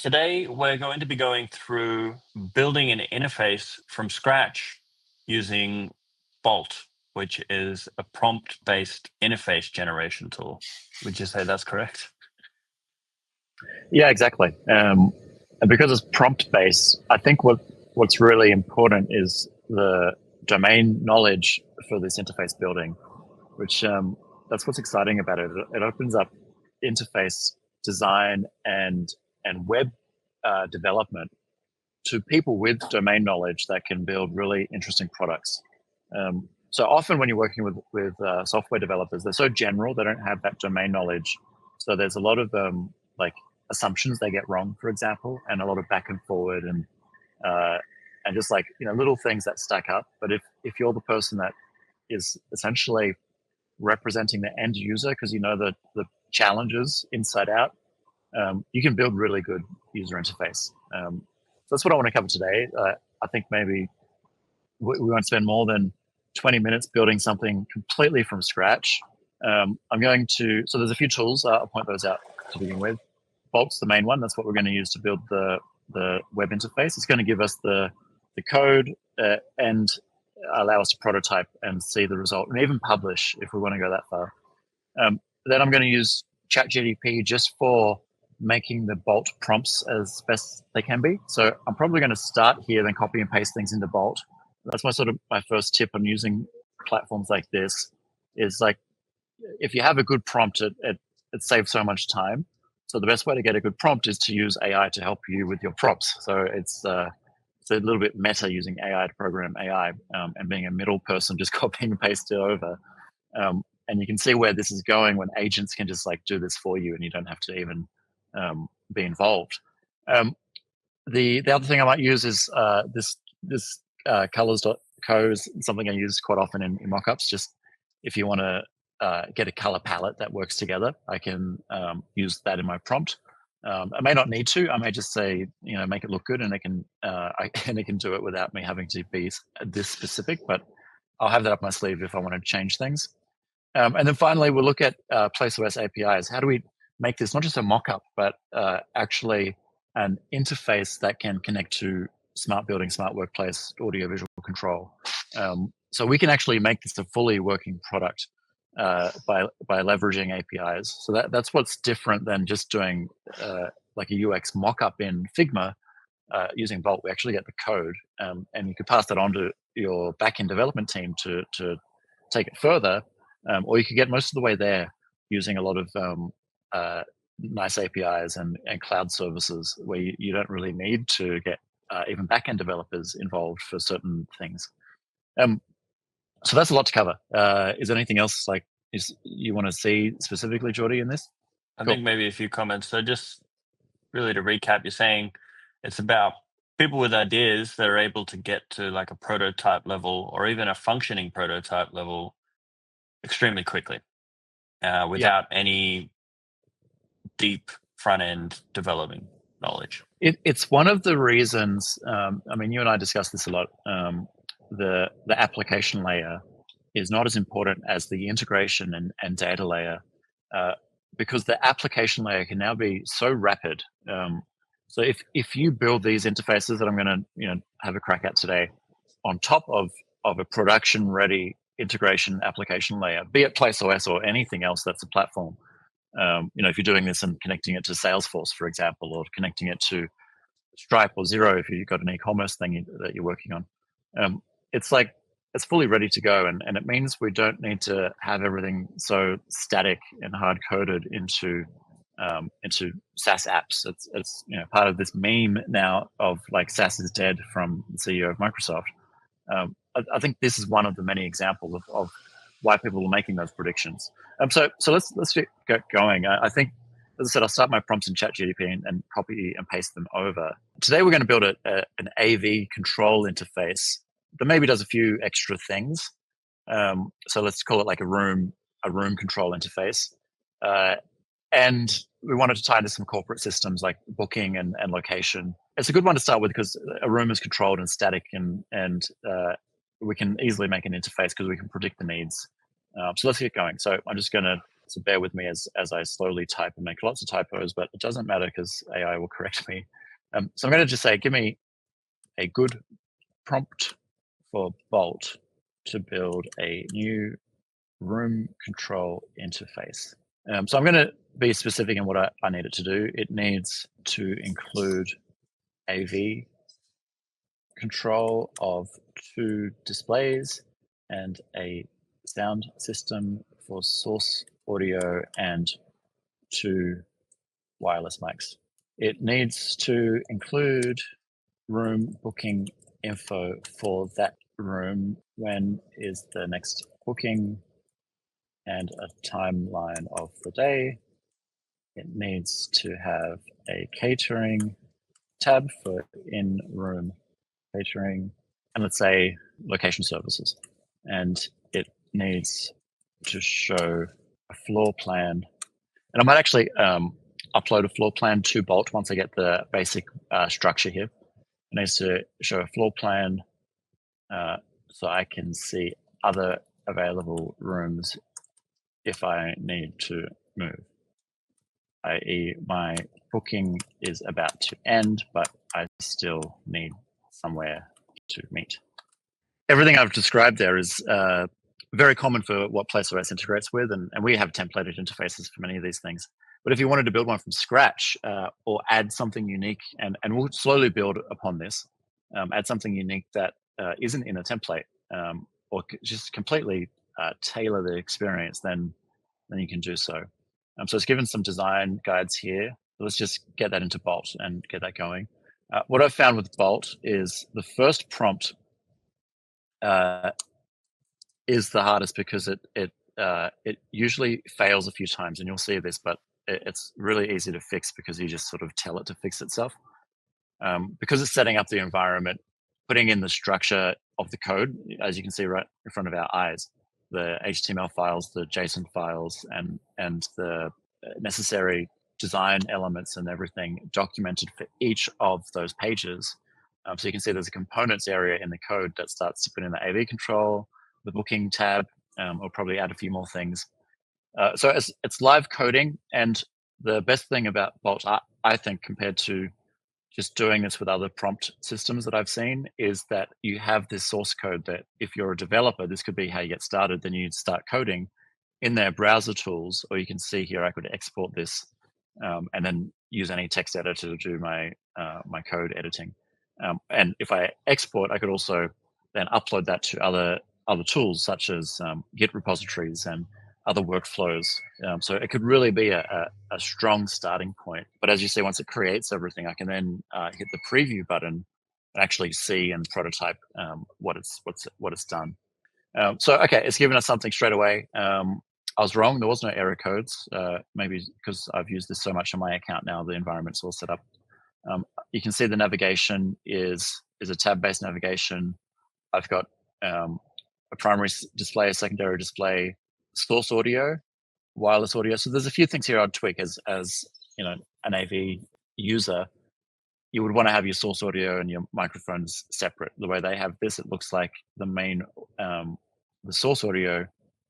Today, we're going to be going through building an interface from scratch using Bolt, which is a prompt-based interface generation tool. Would you say that's correct? Yeah, exactly. And because it's prompt based, I think what's really important is the domain knowledge for this interface building, which that's what's exciting about it. It opens up interface design and web development to people with domain knowledge that can build really interesting products. So often when you're working with software developers, they're so general, they don't have that domain knowledge. So there's a lot of like assumptions they get wrong, for example, and a lot of back and forward and just like little things that stack up. But if you're the person that is essentially representing the end user because you know the challenges inside out, you can build really good user interface. So that's what I want to cover today. I think maybe we won't spend more than 20 minutes building something completely from scratch. I'm going to, so there's a few tools, I'll point those out to begin with. Bolt's the main one. That's what we're going to use to build the web interface. It's going to give us the code and allow us to prototype and see the result and even publish if we want to go that far. Then I'm going to use ChatGPT just for making the Bolt prompts as best they can be. So I'm probably going to start here, then copy and paste things into Bolt. That's my first tip on using platforms like this is like, if you have a good prompt, it saves so much time. So the best way to get a good prompt is to use AI to help you with your prompts. So it's a little bit meta using AI to program AI and being a middle person, just copying and pasting it over. And you can see where this is going when agents can just like do this for you and you don't have to even be involved. The other thing I might use is this colors.co is something I use quite often in mockups. Just if you want to get a color palette that works together, I can use that in my prompt. I may not need to. I may just say, make it look good, and it can do it without me having to be this specific. But I'll have that up my sleeve if I want to change things. And then finally, we'll look at PlaceOS APIs. How do we make this not just a mockup, but actually an interface that can connect to smart building, smart workplace, audiovisual control. So we can actually make this a fully working product by leveraging APIs. So that's what's different than just doing like a UX mockup in Figma using Bolt. We actually get the code, and you could pass that on to your backend development team to take it further, or you could get most of the way there using a lot of nice APIs and cloud services where you don't really need to get even backend developers involved for certain things. So that's a lot to cover. Is there anything else you want to see specifically, Jordy, in this? I think maybe a few comments. So just really to recap, you're saying it's about people with ideas that are able to get to like a prototype level or even a functioning prototype level extremely quickly without any deep front-end developing knowledge. It's one of the reasons, I mean, you and I discussed this a lot, the application layer is not as important as the integration and data layer because the application layer can now be so rapid. So if you build these interfaces that I'm going to have a crack at today on top of a production ready integration application layer, be it PlaceOS or anything else that's a platform, if you're doing this and connecting it to Salesforce, for example, or connecting it to Stripe or Xero if you've got an e-commerce thing that you're working on, it's fully ready to go, and it means we don't need to have everything so static and hard coded into SaaS apps. It's part of this meme now of like SaaS is dead from the CEO of Microsoft. I think this is one of the many examples of why people are making those predictions. So let's get going. I think, as I said, I'll start my prompts in ChatGPT and copy and paste them over. Today we're going to build an AV control interface that maybe does a few extra things. So let's call it like a room control interface. And we wanted to tie into some corporate systems like booking and location. It's a good one to start with because a room is controlled and static, and we can easily make an interface because we can predict the needs. So let's get going. So I'm just going to So bear with me as I slowly type and make lots of typos, but it doesn't matter because AI will correct me. So I'm going to just say, give me a good prompt for Bolt to build a new room control interface. So I'm going to be specific in what I need it to do. It needs to include AV control of 2 displays and a sound system for source audio and 2 wireless mics. It needs to include room booking info for that room, when is the next booking, and a timeline of the day. It needs to have a catering tab for in-room catering, and let's say location services. And it needs to show a floor plan. And I might actually upload a floor plan to Bolt once I get the basic structure here. It needs to show a floor plan so I can see other available rooms if I need to move, i.e. my booking is about to end, but I still need somewhere to meet. Everything I've described there is very common for what PlaceOS integrates with, and we have templated interfaces for many of these things. But if you wanted to build one from scratch or add something unique, and we'll slowly build upon this, add something unique that isn't in a template, or just completely tailor the experience, then you can do so. So it's given some design guides here. Let's just get that into Bolt and get that going. What I've found with Bolt is the first prompt is the hardest because it usually fails a few times, and you'll see this, but it's really easy to fix because you just sort of tell it to fix itself. Because it's setting up the environment, putting in the structure of the code, as you can see right in front of our eyes, the HTML files, the JSON files, and the necessary design elements and everything documented for each of those pages. So you can see there's a components area in the code that starts to put in the AV control, the booking tab, or probably add a few more things. So it's live coding, and the best thing about Bolt, I think, compared to just doing this with other prompt systems that I've seen, is that you have this source code that if you're a developer, this could be how you get started. Then you start coding in their browser tools, or you can see here, I could export this and then use any text editor to do my code editing. And if I export, I could also then upload that to other tools such as Git repositories and other workflows. So it could really be a strong starting point. But as you see, once it creates everything, I can then hit the preview button and actually see and prototype what it's done. So okay, it's given us something straight away. I was wrong. There was no error codes. Maybe because I've used this so much on my account now, the environment's all set up. You can see the navigation is a tab-based navigation. I've got a primary display, a secondary display, source audio, wireless audio. So there's a few things here I'd tweak as you know, an AV user. You would want to have your source audio and your microphones separate. The way they have this, it looks like the main, the source audio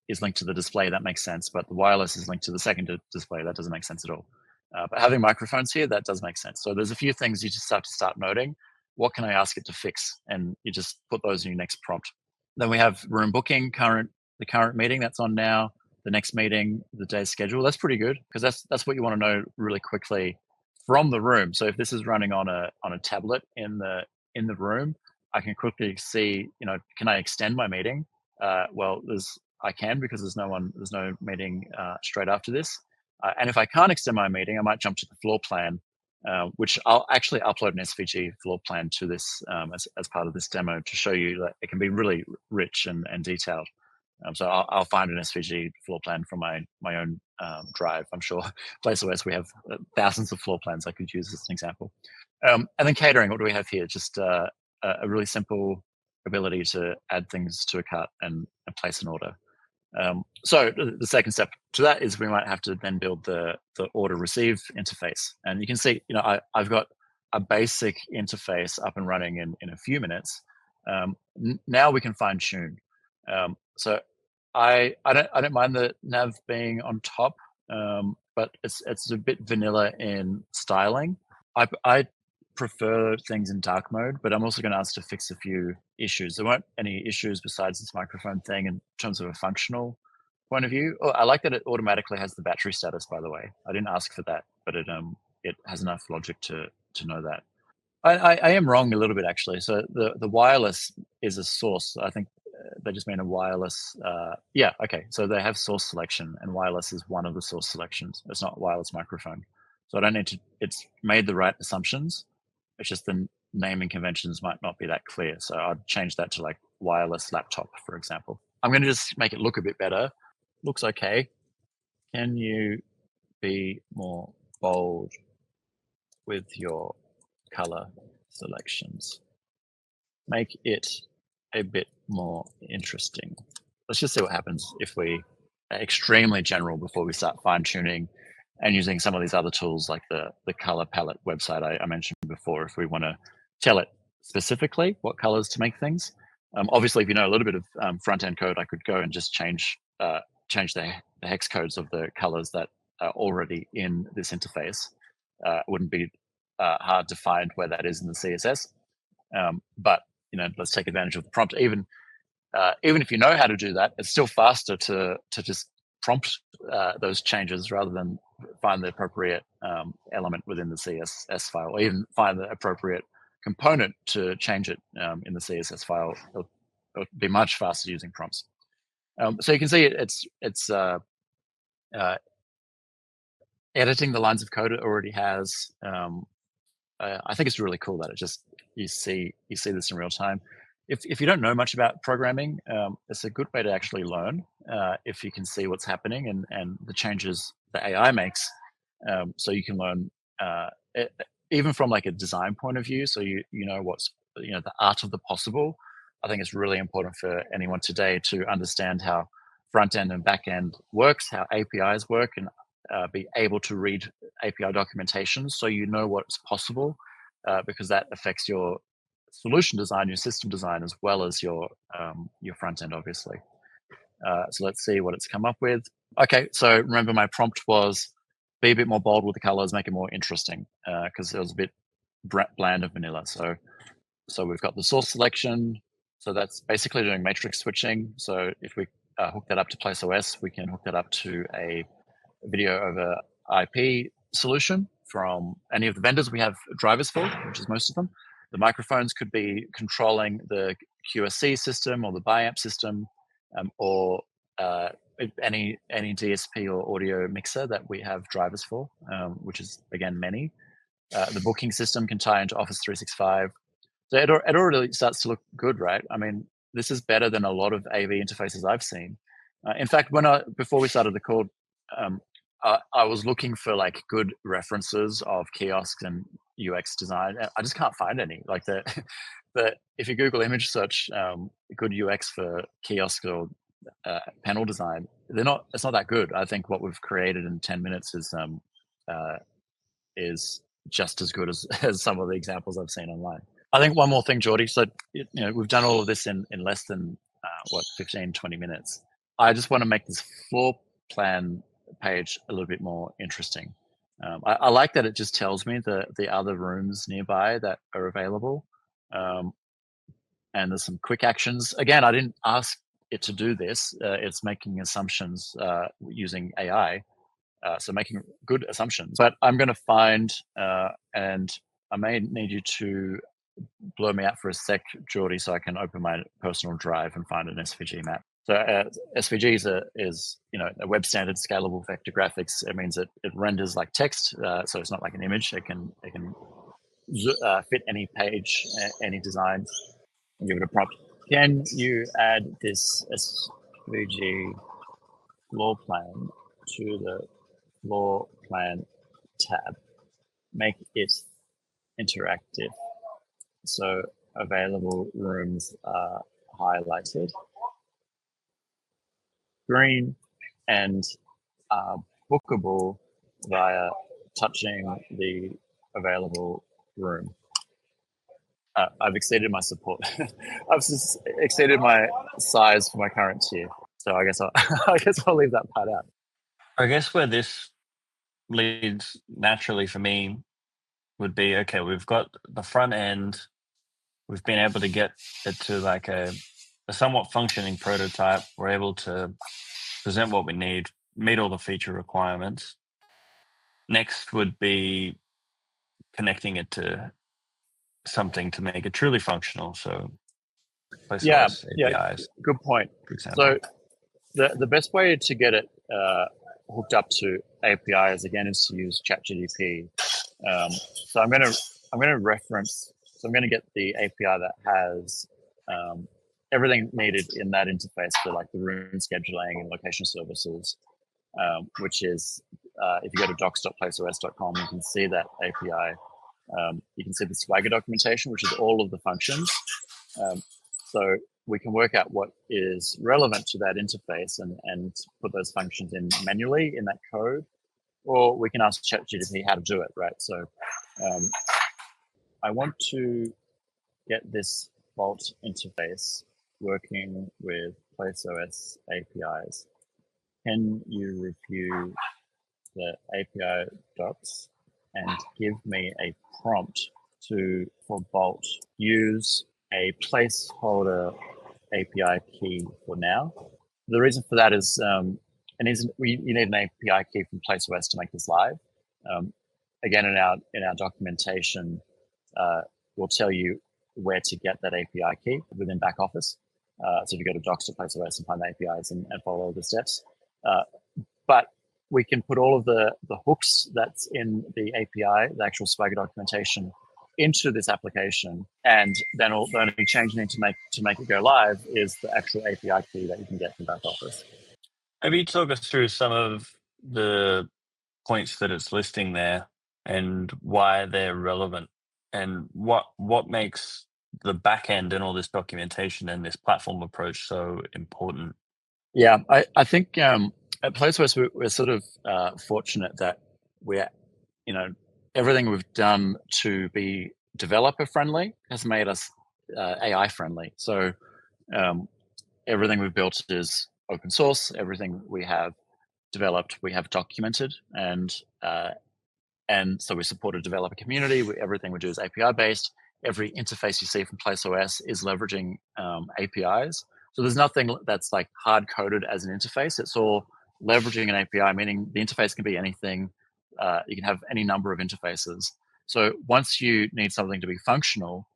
is linked to the display. That makes sense, but the wireless is linked to the second display. That doesn't make sense at all. But having microphones here, that does make sense. So there's a few things you just have to start noting. What can I ask it to fix? And you just put those in your next prompt. Then we have room booking, the current meeting that's on now, the next meeting, the day's schedule. That's pretty good because that's what you want to know really quickly from the room. So if this is running on a tablet in the room, I can quickly see, you know, can I extend my meeting? Well, I can, because there's no meeting straight after this. And if I can't extend my meeting, I might jump to the floor plan, which I'll actually upload an SVG floor plan to this as part of this demo to show you that it can be really rich and detailed. So I'll find an SVG floor plan from my own drive. I'm sure PlaceOS, we have thousands of floor plans I could use as an example. And then catering, what do we have here? Just a really simple ability to add things to a cart and place an order. So the second step to that is we might have to then build the order receive interface. And you can see, you know, I've got a basic interface up and running in a few minutes. Now we can fine tune. So I don't mind the nav being on top, but it's a bit vanilla in styling. I prefer things in dark mode, but I'm also going to ask to fix a few issues. There weren't any issues besides this microphone thing in terms of a functional point of view. Oh, I like that it automatically has the battery status, by the way. I didn't ask for that, but it has enough logic to know that. I am wrong a little bit actually. So the wireless is a source. I think they just mean a wireless. Yeah, okay. So they have source selection, and wireless is one of the source selections. It's not wireless microphone. So I don't need to. It's made the right assumptions. It's just the naming conventions might not be that clear. So I'd change that to like wireless laptop, for example. I'm going to just make it look a bit better. Looks okay. Can you be more bold with your color selections? Make it a bit more interesting. Let's just see what happens if we are extremely general before we start fine tuning and using some of these other tools like the color palette website I mentioned before. If we want to tell it specifically what colors to make things, obviously if you know a little bit of front end code, I could go and just change the hex codes of the colors that are already in this interface. It wouldn't be hard to find where that is in the CSS. But let's take advantage of the prompt. Even if you know how to do that, it's still faster to just prompt those changes rather than find the appropriate element within the CSS file, or even find the appropriate component to change it in the CSS file. It'll be much faster using prompts. So you can see it's editing the lines of code it already has. I think it's really cool that it just you see this in real time. If you don't know much about programming, it's a good way to actually learn if you can see what's happening and the changes the AI makes. So you can learn even from like a design point of view. So you know what's the art of the possible. I think it's really important for anyone today to understand how front end and back end works, how APIs work, and be able to read API documentation so you know what's possible, because that affects your solution design, your system design, as well as your front end, obviously. So let's see what it's come up with. Okay, so remember my prompt was be a bit more bold with the colors, make it more interesting, because it was a bit bland of vanilla. So we've got the source selection. So that's basically doing matrix switching. So if we hook that up to PlaceOS, we can hook that up to a video over IP solution from any of the vendors we have drivers for, which is most of them. The microphones could be controlling the QSC system or the BiAmp system, or any DSP or audio mixer that we have drivers for, which is again many. The booking system can tie into Office 365. So it already starts to look good, right? I mean, this is better than a lot of AV interfaces I've seen. In fact, before we started the call, I was looking for like good references of kiosks and UX design. I just can't find any. Like if you Google image search good UX for kiosk or panel design, it's not that good. I think what we've created in 10 minutes is just as good as some of the examples I've seen online. I think one more thing, Geordie. So we've done all of this in less than 15, 20 minutes. I just want to make this floor plan page a little bit more interesting. I like that it just tells me the other rooms nearby that are available. And there's some quick actions. Again, I didn't ask it to do this. It's making assumptions using AI. So making good assumptions. But I'm going to find, and I may need you to blow me out for a sec, Geordie, so I can open my personal drive and find an SVG map. So SVG is a web standard scalable vector graphics. It means it renders like text, so it's not like an image. It can fit any page, any design, and give it a prompt. Can you add this SVG floor plan to the floor plan tab? Make it interactive. So available rooms are highlighted green and are bookable via touching the available room. I've exceeded my support. I've exceeded my size for my current tier. So I guess I guess I'll leave that part out. I guess where this leads naturally for me would be, okay, we've got the front end, we've been able to get it to like a somewhat functioning prototype. We're able to present what we need, meet all the feature requirements. Next would be connecting it to something to make it truly functional. So Yeah, PlaceOS yeah, APIs, good point. for So example. the best way to get it hooked up to APIs again is to use ChatGPT. So I'm gonna reference. So I'm gonna get the API that has everything needed in that interface for like the room scheduling and location services, which is if you go to docs.placeos.com, you can see that API. You can see the Swagger documentation, which is all of the functions. So we can work out what is relevant to that interface and put those functions in manually in that code, or we can ask ChatGPT how to do it, right? So I want to get this Vault interface working with PlaceOS APIs. Can you review the API docs and give me a prompt for Vault use a placeholder API key for now? The reason for that is, you need an API key from PlaceOS to make this live. Again, in our documentation, we'll tell you where to get that API key within back office. So if you go to docs.placeOS and find the APIs and follow the steps. But we can put all of the hooks that's in the API, the actual Swagger documentation, into this application, and then the only change you need to make it go live is the actual API key that you can get from back office. Maybe talk us through some of the points that it's listing there and why they're relevant, and what makes the back end and all this documentation and this platform approach so important. Yeah, I think at PlaceOS we're sort of fortunate that we're, everything we've done to be developer friendly has made us AI friendly. So everything we've built is open source. Everything we have developed, we have documented, and so we support a developer community. Everything we do is API based. Every interface you see from PlaceOS is leveraging APIs. So there's nothing that's like hard coded as an interface. It's all leveraging an API, meaning the interface can be anything. You can have any number of interfaces. So once you need something to be functional,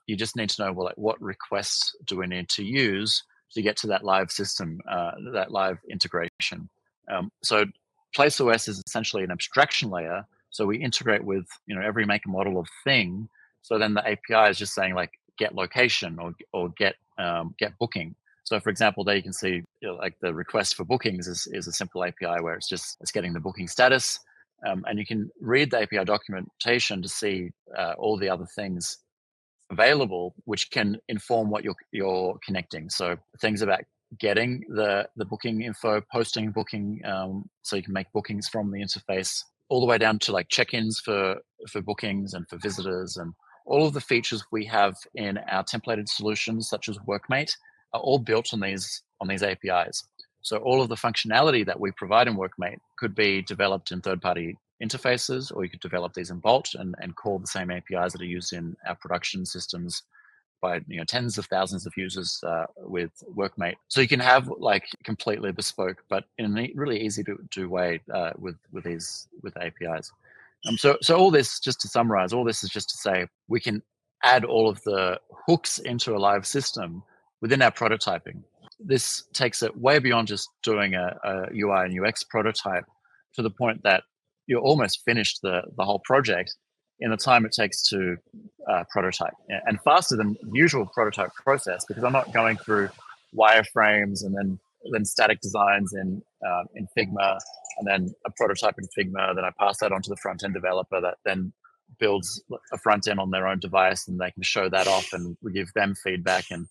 you just need to know, well, like, what requests do we need to use to get to that live system, that live integration. So PlaceOS is essentially an abstraction layer. So we integrate with every make and model of thing. So then the API is just saying like get location or get booking. So for example, there you can see like the request for bookings is a simple API where it's getting the booking status, and you can read the API documentation to see all the other things available, which can inform what you're connecting. So things about getting the booking info, posting booking, so you can make bookings from the interface, all the way down to like check-ins for bookings and for visitors, and all of the features we have in our templated solutions, such as Workmate, are all built on these APIs. So all of the functionality that we provide in Workmate could be developed in third-party interfaces, or you could develop these in Vault and call the same APIs that are used in our production systems by tens of thousands of users with Workmate. So you can have like completely bespoke, but in a really easy to do way with APIs. So all this, just to summarize, all this is just to say we can add all of the hooks into a live system within our prototyping. This takes it way beyond just doing a UI and UX prototype to the point that you're almost finished the whole project in the time it takes to prototype, and faster than the usual prototype process, because I'm not going through wireframes and then static designs in Figma, and then a prototype in Figma. Then I pass that on to the front end developer that then builds a front end on their own device, and they can show that off, and we give them feedback, and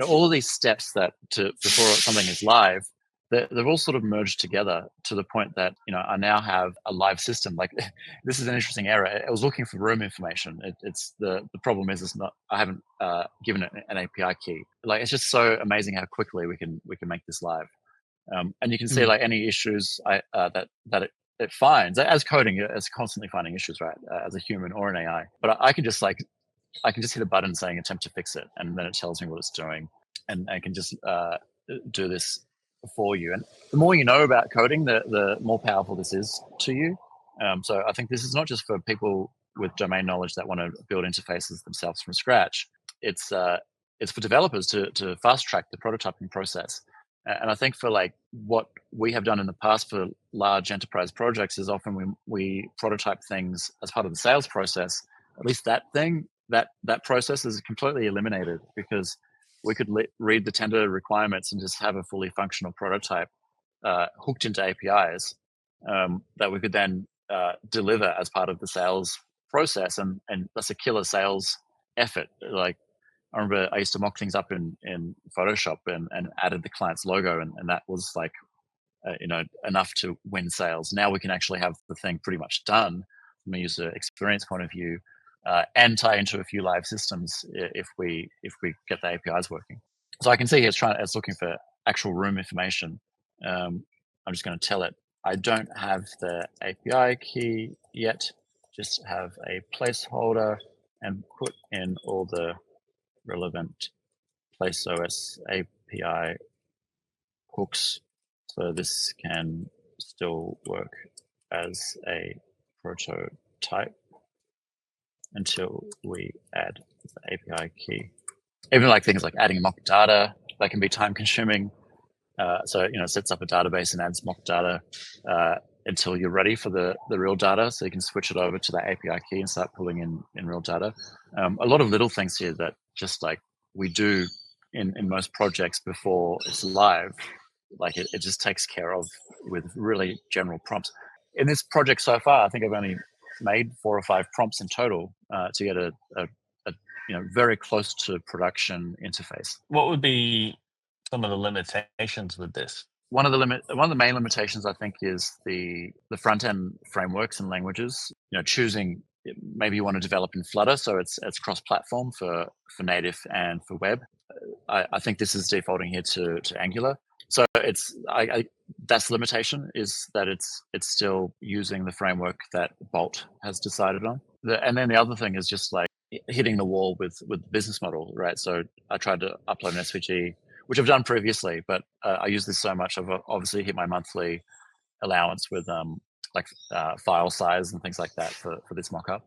all of these steps that before something is live, they've all sort of merged together to the point that, I now have a live system. Like this is an interesting area. I was looking for room information. It's the problem is it's not. I haven't given it an API key. Like it's just so amazing how quickly we can make this live. And you can see Mm. like any issues that it finds as coding. It's constantly finding issues, right? As a human or an AI. But I can just hit a button saying attempt to fix it, and then it tells me what it's doing, and I can just do this for you. And the more you know about coding, the more powerful this is to you. So I think this is not just for people with domain knowledge that want to build interfaces themselves from scratch. It's for developers to fast track the prototyping process. And I think for like what we have done in the past for large enterprise projects is often we prototype things as part of the sales process. At least that process is completely eliminated because we could read the tender requirements and just have a fully functional prototype hooked into APIs that we could then deliver as part of the sales process, and that's a killer sales effort. Like I remember I used to mock things up in Photoshop and added the client's logo, and that was like enough to win sales. Now we can actually have the thing pretty much done from a user experience point of view, and tie into a few live systems if we get the APIs working. So I can see it's looking for actual room information. I'm just going to tell it I don't have the API key yet. Just have a placeholder and put in all the relevant PlaceOS API hooks, so this can still work as a prototype until we add the API key. Even like things like adding mock data, that can be time consuming. So it sets up a database and adds mock data until you're ready for the real data, so you can switch it over to that API key and start pulling in real data. A lot of little things here that just like we do in most projects before it's live, like it just takes care of with really general prompts. In this project so far, I think I've only made 4 or 5 prompts in total to get a very close to production interface. What would be some of the limitations with this? One of the main limitations, I think, is the front end frameworks and languages. Choosing, maybe you want to develop in Flutter, so it's cross platform for native and for web. I think this is defaulting here to Angular. So that's the limitation, is that it's still using the framework that Bolt has decided on. And then the other thing is just like hitting the wall with the business model, right? So I tried to upload an SVG, which I've done previously, but I use this so much, I've obviously hit my monthly allowance with file size and things like that for this mockup.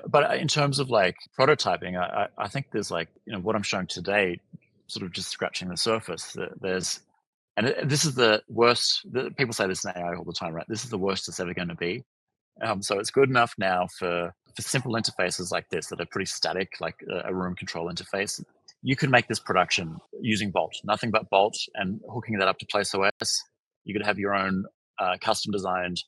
But in terms of like prototyping, I think there's like, what I'm showing today, sort of just scratching the surface. This is the worst. People say this in AI all the time, right? This is the worst it's ever going to be. So it's good enough now for simple interfaces like this that are pretty static, like a room control interface. You can make this production using Bolt, nothing but Bolt, and hooking that up to PlaceOS. You could have your own custom designed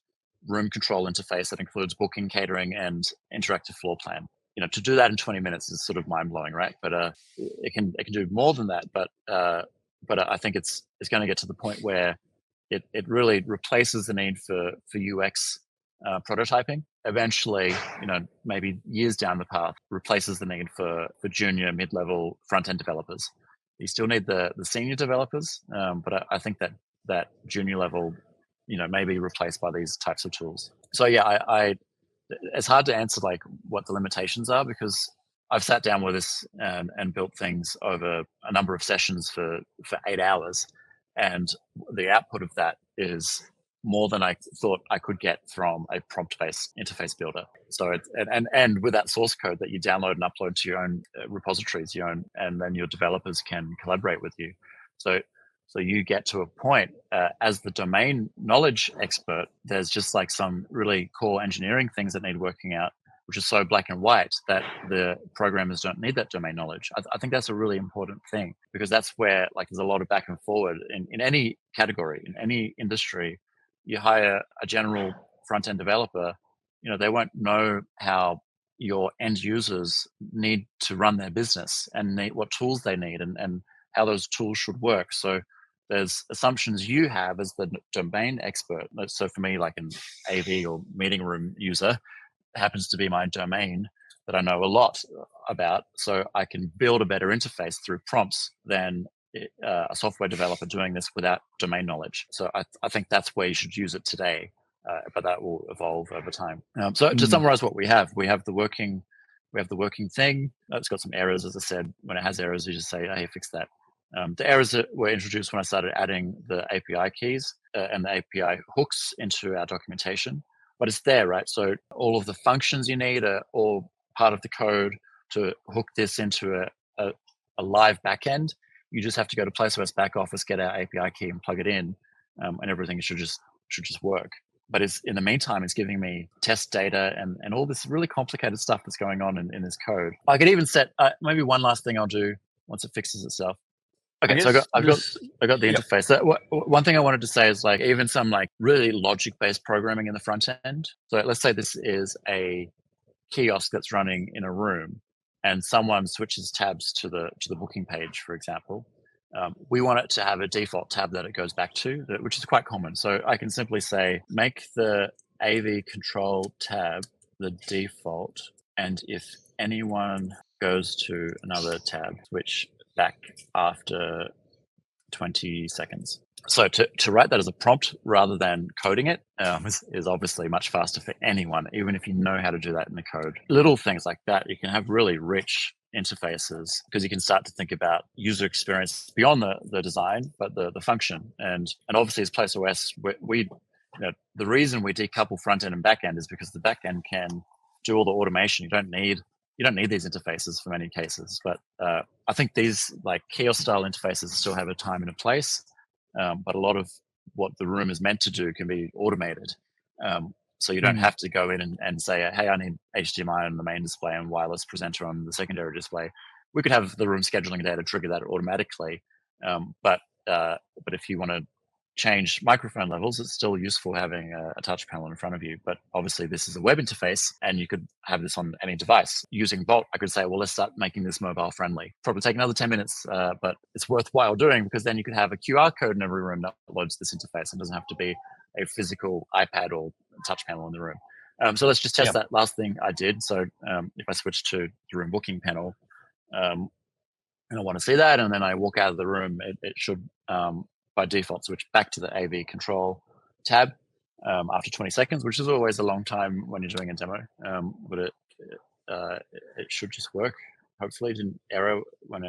room control interface that includes booking, catering, and interactive floor plan. To do that in 20 minutes is sort of mind blowing, right? But it can do more than that. But I think it's going to get to the point where it really replaces the need for UX prototyping. Eventually, maybe years down the path, replaces the need for junior, mid-level front-end developers. You still need the senior developers, but I think that junior level, may be replaced by these types of tools. So yeah, it's hard to answer like what the limitations are, because I've sat down with this and built things over a number of sessions for 8 hours, and the output of that is more than I thought I could get from a prompt-based interface builder. So and with that source code that you download and upload to your own repositories, and then your developers can collaborate with you. So you get to a point as the domain knowledge expert, there's just like some really core engineering things that need working out, which is so black and white that the programmers don't need that domain knowledge. I think that's a really important thing, because that's where like there's a lot of back and forward in any category, in any industry. You hire a general front-end developer, they won't know how your end users need to run their business and what tools they need and how those tools should work. So there's assumptions you have as the domain expert. So for me, like an AV or meeting room user, happens to be my domain that I know a lot about, so I can build a better interface through prompts than a software developer doing this without domain knowledge. So I think that's where you should use it today, but that will evolve over time. So to summarize what we have the working thing. It's got some errors, as I said. When it has errors, you just say, "Hey, fix that." The errors that were introduced when I started adding the API keys and the API hooks into our documentation, but it's there, right? So all of the functions you need are all part of the code to hook this into a live backend. You just have to go to PlaceOS back office, get our API key, and plug it in, and everything should just work. But it's, in the meantime, it's giving me test data and all this really complicated stuff that's going on in this code. I could even set maybe one last thing I'll do once it fixes itself. Okay, so I've got the interface. So one thing I wanted to say is, like, even some like really logic-based programming in the front end. So let's say this is a kiosk that's running in a room, and someone switches tabs to the booking page, for example. We want it to have a default tab that it goes back to, which is quite common. So I can simply say, make the AV control tab the default, and if anyone goes to another tab, switch back after 20 seconds. So to write that as a prompt rather than coding it is obviously much faster for anyone, even if you know how to do that in the code. Little things like that, you can have really rich interfaces because you can start to think about user experience beyond the design, but the function. And obviously, as PlaceOS, we the reason we decouple front end and back end is because the back end can do all the automation. You don't need these interfaces for many cases, but I think these like kiosk style interfaces still have a time and a place. But a lot of what the room is meant to do can be automated. So you don't have to go in and say, hey, I need HDMI on the main display and wireless presenter on the secondary display. We could have the room scheduling data trigger that automatically. But if you want to change microphone levels, it's still useful having a touch panel in front of you. But obviously, this is a web interface, and you could have this on any device. Using Bolt, I could say, well, let's start making this mobile friendly. Probably take another 10 minutes, but it's worthwhile doing, because then you could have a QR code in every room that loads this interface and doesn't have to be a physical iPad or touch panel in the room. So let's just test that last thing I did. So if I switch to the room booking panel, and I want to see that, and then I walk out of the room, it should by default switch back to the AV control tab after 20 seconds, which is always a long time when you're doing a demo, but it should just work. Hopefully it didn't error when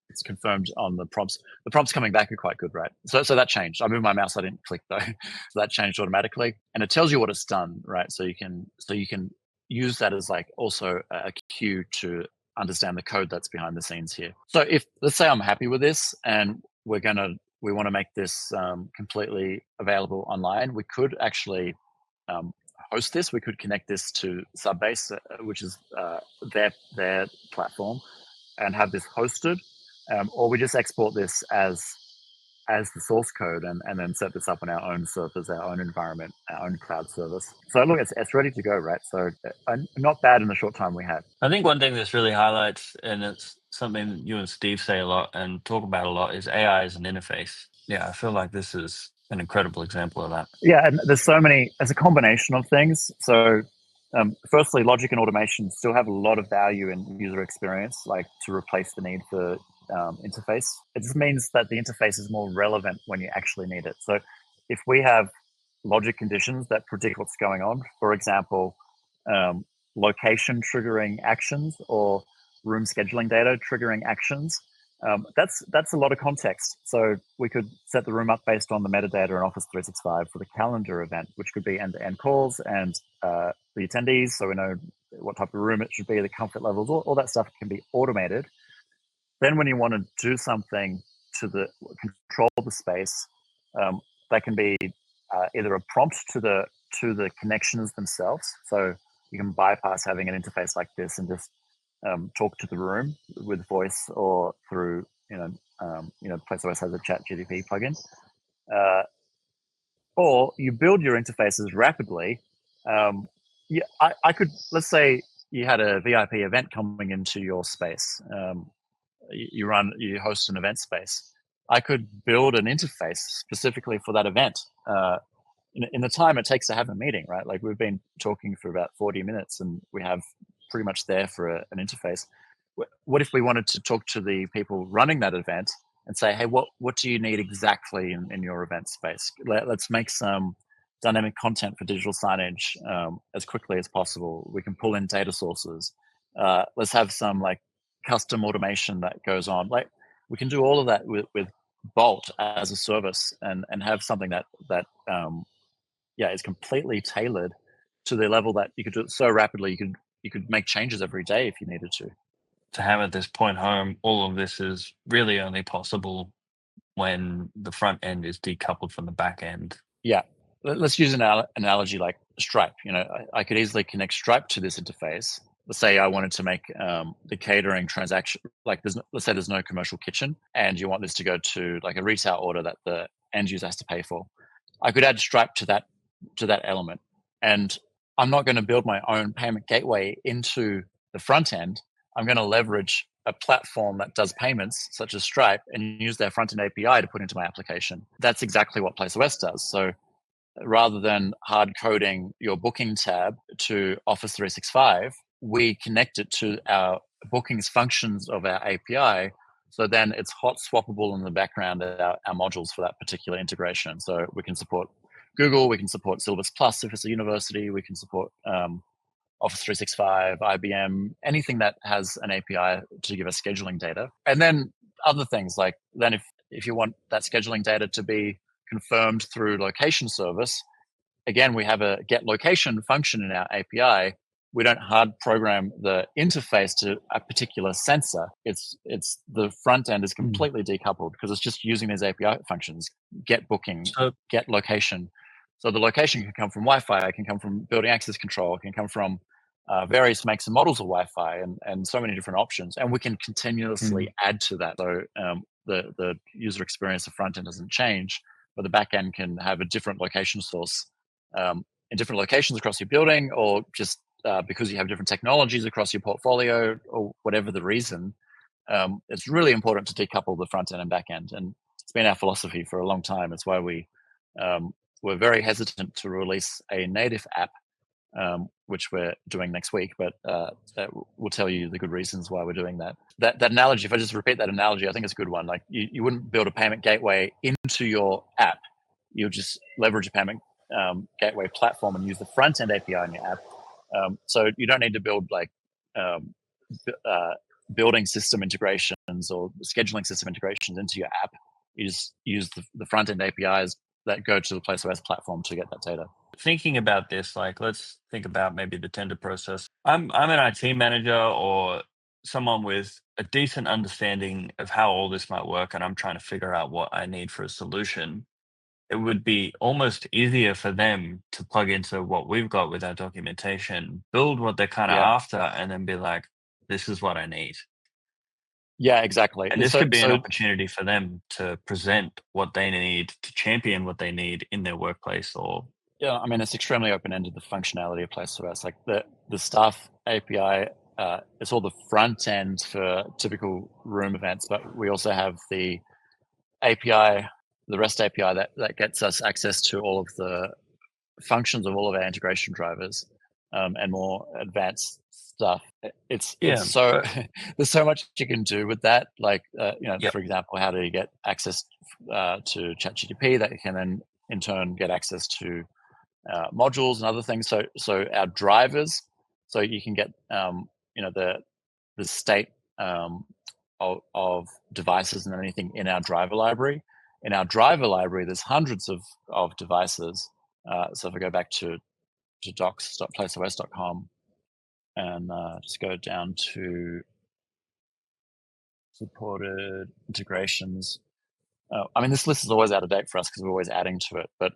it's confirmed on the prompts. The prompts coming back are quite good, right? So that changed. I moved my mouse, I didn't click though. So that changed automatically, and it tells you what it's done, right? So you can use that as like also a cue to understand the code that's behind the scenes here. So if, let's say I'm happy with this and we want to make this completely available online, we could actually host this. We could connect this to Subbase, which is their platform, and have this hosted, or we just export this as the source code and then set this up on our own servers, our own environment, our own cloud service. So look, it's ready to go, right? So not bad in the short time we had. I think one thing this really highlights, and it's something you and Steve say a lot and talk about a lot, is AI as an interface. Yeah, I feel like this is an incredible example of that. Yeah, and there's so many, as a combination of things. So firstly, logic and automation still have a lot of value in user experience, like to replace the need for interface. It just means that the interface is more relevant when you actually need it. So if we have logic conditions that predict what's going on, for example, location triggering actions or room scheduling data triggering actions, that's a lot of context. So we could set the room up based on the metadata in Office 365 for the calendar event, which could be end-to-end calls and the attendees, so we know what type of room it should be, the comfort levels, all that stuff can be automated. Then when you want to do something to control the space, that can be either a prompt to the connections themselves. So you can bypass having an interface like this and just talk to the room with voice, or through PlaceOS has a ChatGPT plugin, or you build your interfaces rapidly. I could, let's say you had a VIP event coming into your space. You host an event space. I could build an interface specifically for that event. In the time it takes to have a meeting, right? Like we've been talking for about 40 minutes and we have pretty much there for an interface. What if we wanted to talk to the people running that event and say, hey, what do you need exactly in your event space? Let's make some dynamic content for digital signage as quickly as possible. We can pull in data sources. Let's have some like custom automation that goes on. Like we can do all of that with Bolt as a service and have something that is completely tailored to the level that you could do it so rapidly. You could make changes every day if you needed to. To hammer this point home, all of this is really only possible when the front end is decoupled from the back end. Yeah, let's use an analogy like Stripe. You know, I could easily connect Stripe to this interface. Let's say I wanted to make the catering transaction, like let's say there's no commercial kitchen and you want this to go to like a retail order that the end user has to pay for. I could add Stripe to that element. And I'm not going to build my own payment gateway into the front end. I'm going to leverage a platform that does payments, such as Stripe, and use their front end API to put into my application. That's exactly what PlaceOS does. So rather than hard coding your booking tab to Office 365, we connect it to our bookings functions of our API. So then it's hot swappable in the background at our modules for that particular integration. So we can support Google, we can support Syllabus Plus if it's a university, we can support Office 365, IBM, anything that has an API to give us scheduling data. And then other things like then if you want that scheduling data to be confirmed through location service, again, we have a get location function in our API. We don't hard program the interface to a particular sensor. It's the front end is completely decoupled because it's just using these API functions, get booking, So get location. So the location can come from Wi-Fi, it can come from building access control, it can come from various makes and models of Wi-Fi and so many different options. And we can continuously add to that. So the user experience, the front end doesn't change, but the back end can have a different location source in different locations across your building, or just because you have different technologies across your portfolio, or whatever the reason. It's really important to decouple the front end and back end, and it's been our philosophy for a long time. It's why we're very hesitant to release a native app, which we're doing next week, but we'll tell you the good reasons why we're doing that. That analogy, if I just repeat that analogy, I think it's a good one. Like you wouldn't build a payment gateway into your app. You'll just leverage a payment gateway platform and use the front end API in your app. So you don't need to build like building system integrations or scheduling system integrations into your app. You just use the front end APIs that go to the PlaceOS platform to get that data. thinking about this, like let's think about maybe the tender process. I'm an IT manager or someone with a decent understanding of how all this might work, and I'm trying to figure out what I need for a solution. It would be almost easier for them to plug into what we've got with our documentation, build what they're kind of Yeah, after, and then be like, this is what I need. yeah, exactly. And this So could be an opportunity for them to present what they need, to champion what they need in their workplace or yeah, I mean, it's extremely open-ended, the functionality of PlaceOS. Like the staff API, it's all the front end for typical room events, but we also have the API, the REST API that gets us access to all of the functions of all of our integration drivers and more advanced stuff. It's yeah. so there's so much you can do with that. Like Yep. for example, how do you get access to ChatGPT that you can then in turn get access to modules and other things. So our drivers, so you can get the state of devices and anything in our driver library. In our driver library, there's hundreds of devices. So if I go back to docs.placeos.com and just go down to supported integrations. I mean, this list is always out of date for us because we're always adding to it. But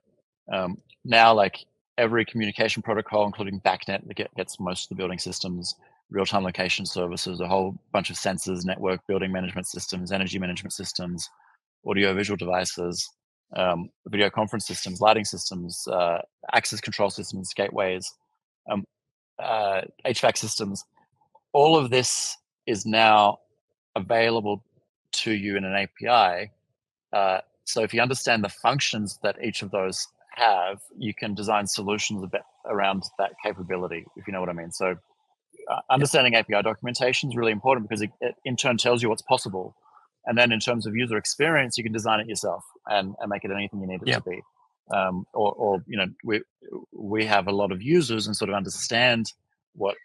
now, like every communication protocol, including BACnet, that gets most of the building systems, real-time location services, a whole bunch of sensors, network building management systems, energy management systems, audio-visual devices, video conference systems, lighting systems, access control systems, gateways, HVAC systems. All of this is now available to you in an API, So if you understand the functions that each of those have, you can design solutions a bit around that capability, if you know what I mean. So Yeah. understanding API documentation is really important because it in turn tells you what's possible. And then in terms of user experience, you can design it yourself and make it anything you need it Yeah. to be. Or we have a lot of users and sort of understand what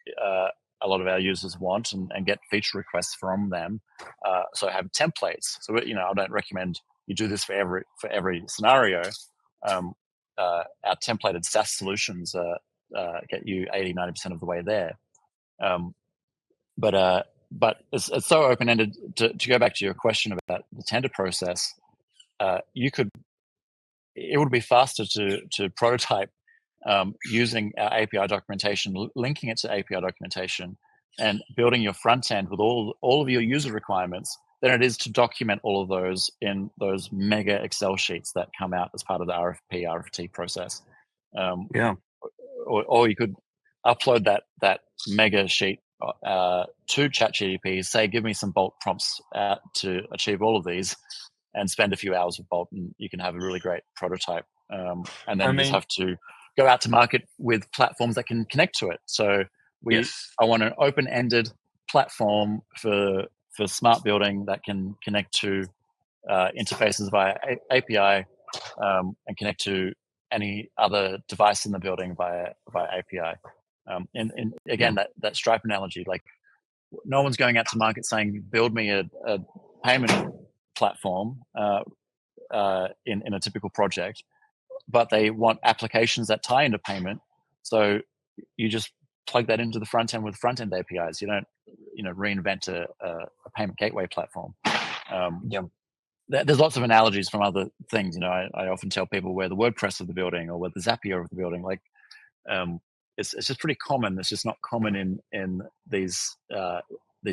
a lot of our users want and get feature requests from them. So I have templates. So I don't recommend you do this for every scenario. Our templated SaaS solutions get you 80-90% of the way there. But it's so open ended. To go back to your question about the tender process, it would be faster to prototype using our API documentation, linking it to API documentation, and building your front end with all of your user requirements than it is to document all of those in those mega Excel sheets that come out as part of the RFT process. Yeah. Or you could upload that mega sheet to ChatGPT, say, give me some bulk prompts to achieve all of these, and spend a few hours with Bolt, and you can have a really great prototype. And then I you just mean, have to go out to market with platforms that can connect to it. So yes. I want an open-ended platform for smart building that can connect to interfaces via API and connect to any other device in the building via API. And again, Yeah. that Stripe analogy, like no one's going out to market saying, build me a payment platform in a typical project, but they want applications that tie into payment. So you just plug that into the front end with front end APIs. You don't reinvent a payment gateway platform. Yeah. There's lots of analogies from other things. I often tell people we're the WordPress of the building, or we're the Zapier of the building. Like, it's just pretty common. It's just not common in these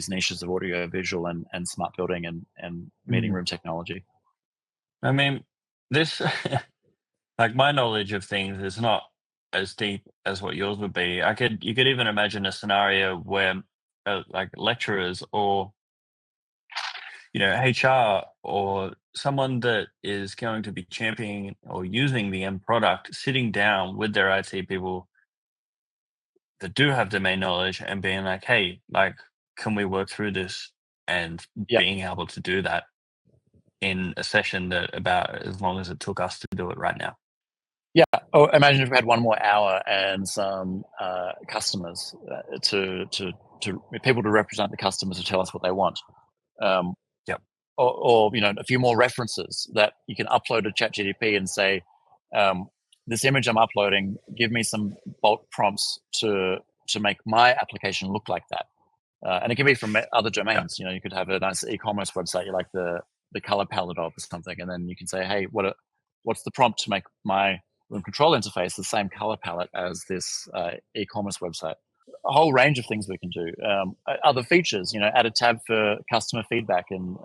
niches of audio visual and smart building and meeting Mm. room technology. I mean, this like my knowledge of things is not as deep as what yours would be. You could even imagine a scenario where like lecturers or HR or someone that is going to be championing or using the end product, sitting down with their IT people that do have domain knowledge and being like, hey, like, can we work through this? And Yeah, being able to do that in a session that about as long as it took us to do it right now. yeah. Oh, imagine if we had one more hour and some customers to people to represent the customers to tell us what they want. Um, Yep. or a few more references that you can upload to ChatGPT and say, this image I'm uploading, give me some bulk prompts to make my application look like that. And it can be from other Yeah. domains. You could have a nice e-commerce website you like the color palette of or something, and then you can say, hey, what's the prompt to make my room control interface the same color palette as this e-commerce website? A whole range of things we can do. Other features, add a tab for customer feedback and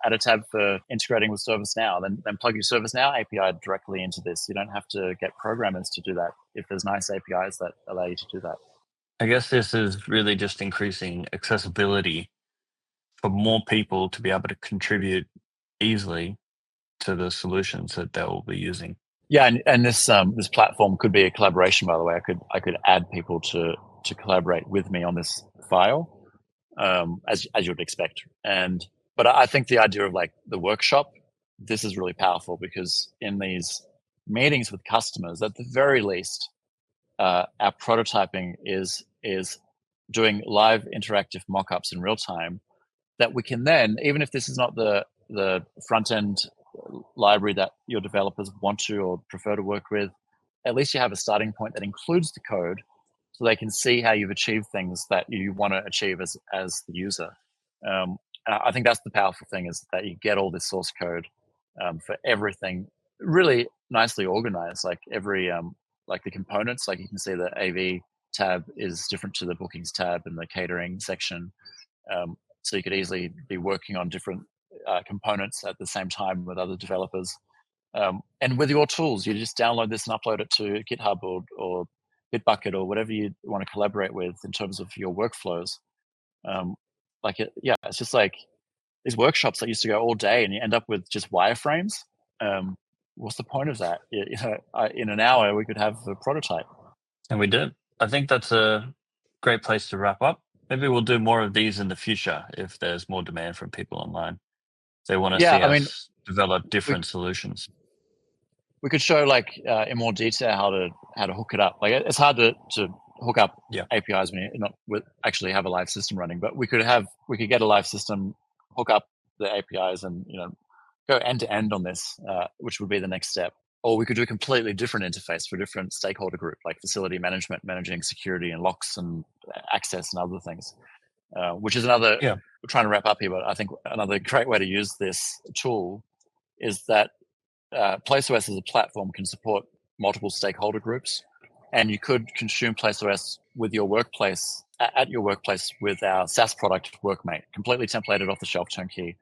add a tab for integrating with ServiceNow. Then plug your ServiceNow API directly into this. You don't have to get programmers to do that if there's nice APIs that allow you to do that. I guess this is really just increasing accessibility for more people to be able to contribute easily to the solutions that they'll be using. Yeah, and this platform could be a collaboration. By the way, I could add people to collaborate with me on this file, as you'd expect. But I think the idea of like the workshop, this is really powerful because in these meetings with customers, at the very least, our prototyping is doing live interactive mock-ups in real time that we can then, even if this is not the front end library that your developers want to or prefer to work with, at least you have a starting point that includes the code so they can see how you've achieved things that you want to achieve as the user. I think that's the powerful thing, is that you get all this source code for everything really nicely organized, like every like the components, like you can see the AV tab is different to the bookings tab and the catering section. So you could easily be working on different components at the same time with other developers. And with your tools, you just download this and upload it to GitHub or Bitbucket or whatever you want to collaborate with in terms of your workflows. Yeah, it's just like these workshops that used to go all day, and you end up with just wireframes. What's the point of that? In an hour we could have a prototype. And we did. I think that's a great place to wrap up. Maybe we'll do more of these in the future if there's more demand from people online. They want to Yeah, see I mean, us develop we different solutions. we could show like in more detail how to hook it up. Like it's hard to hook up Yeah. APIs when you not with actually have a live system running, but we could get a live system, hook up the APIs, and go end to end on this, which would be the next step. Or we could do a completely different interface for a different stakeholder group, like facility management, managing security and locks and access and other things. Which is another. Yeah. We're trying to wrap up here, but I think another great way to use this tool is that PlaceOS as a platform can support multiple stakeholder groups, and you could consume PlaceOS with your workplace at your workplace with our SaaS product Workmate, completely templated off the shelf turnkey.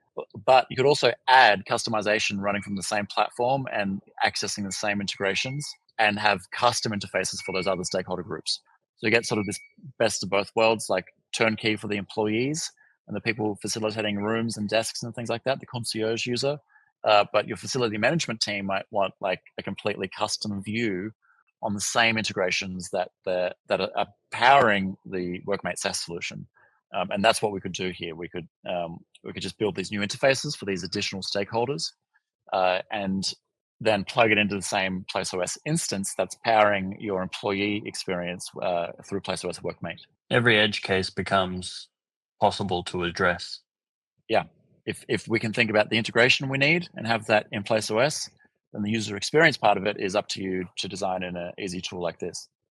But you could also add customization running from the same platform and accessing the same integrations, and have custom interfaces for those other stakeholder groups. So you get sort of this best of both worlds, like turnkey for the employees and the people facilitating rooms and desks and things like that, the concierge user. But your facility management team might want like a completely custom view on the same integrations that are powering the Workmate SaaS solution. And that's what we could do here. We could just build these new interfaces for these additional stakeholders, and then plug it into the same PlaceOS instance that's powering your employee experience through PlaceOS Workmate. Every edge case becomes possible to address. Yeah, if we can think about the integration we need and have that in PlaceOS, then the user experience part of it is up to you to design in an easy tool like this.